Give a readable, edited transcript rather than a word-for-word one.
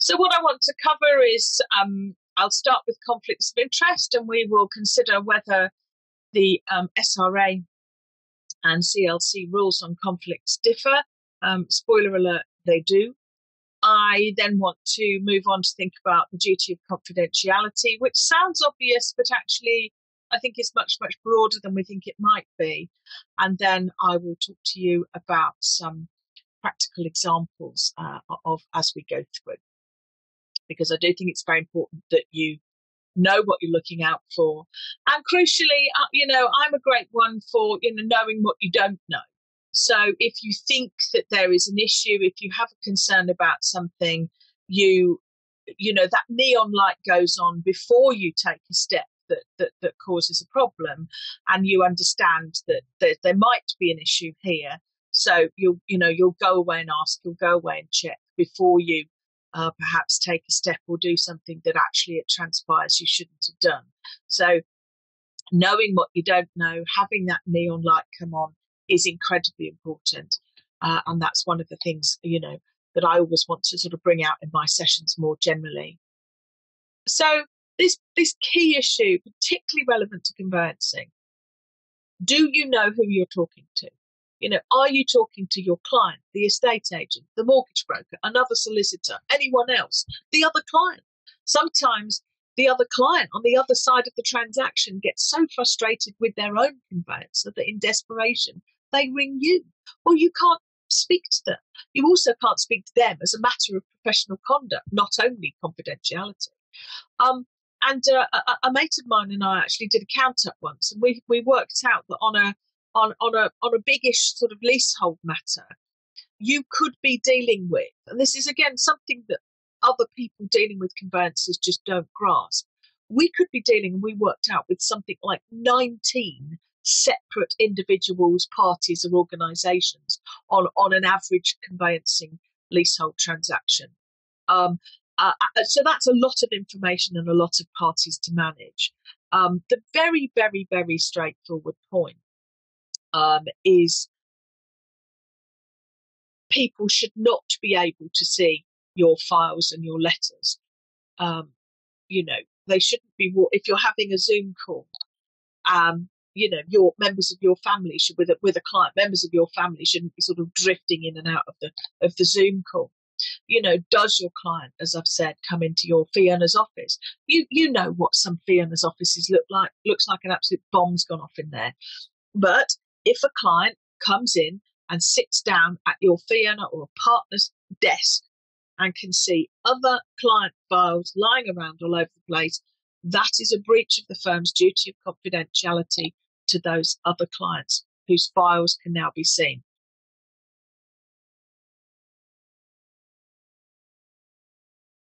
So what I want to cover is I'll start with conflicts of interest, and we will consider whether the SRA and CLC rules on conflicts differ. Spoiler alert, they do. I then want to move on to think about the duty of confidentiality, which sounds obvious, but actually I think is much, much broader than we think it might be. And then I will talk to you about some practical examples of as we go through, because I do think it's very important that you know what you're looking out for. And crucially, I'm a great one for, knowing what you don't know. So if you think that there is an issue, if you have a concern about something, that neon light goes on before you take a step that causes a problem, and you understand that there might be an issue here. So you'll go away and ask, you'll go away and check before you perhaps take a step or do something that actually it transpires you shouldn't have done. So knowing what you don't know, having that neon light come on is incredibly important. And that's one of the things, that I always want to sort of bring out in my sessions more generally. So this key issue, particularly relevant to conveyancing, do you know who you're talking to? Are you talking to your client, the estate agent, the mortgage broker, another solicitor, anyone else, the other client? Sometimes the other client on the other side of the transaction gets so frustrated with their own conveyancer that in desperation they ring you, or you can't speak to them. You also can't speak to them as a matter of professional conduct, not only confidentiality. And a mate of mine and I actually did a count up once, and we worked out that on a biggish sort of leasehold matter, you could be dealing with, and this is again something that other people dealing with conveyances just don't grasp. We could be dealing, and we worked out, with something like 19 separate individuals, parties, or organisations on an average conveyancing leasehold transaction. So that's a lot of information and a lot of parties to manage. The very, very, very straightforward point is people should not be able to see your files and your letters. They shouldn't be, if you're having a Zoom call, your members of your family should, with a client, members of your family shouldn't be sort of drifting in and out of the Zoom call. Does your client, as I've said, come into your fee earner's office? You know what some fee earner's offices look like. Looks like an absolute bomb's gone off in there. But if a client comes in and sits down at your fee earner or a partner's desk and can see other client files lying around all over the place, that is a breach of the firm's duty of confidentiality to those other clients whose files can now be seen.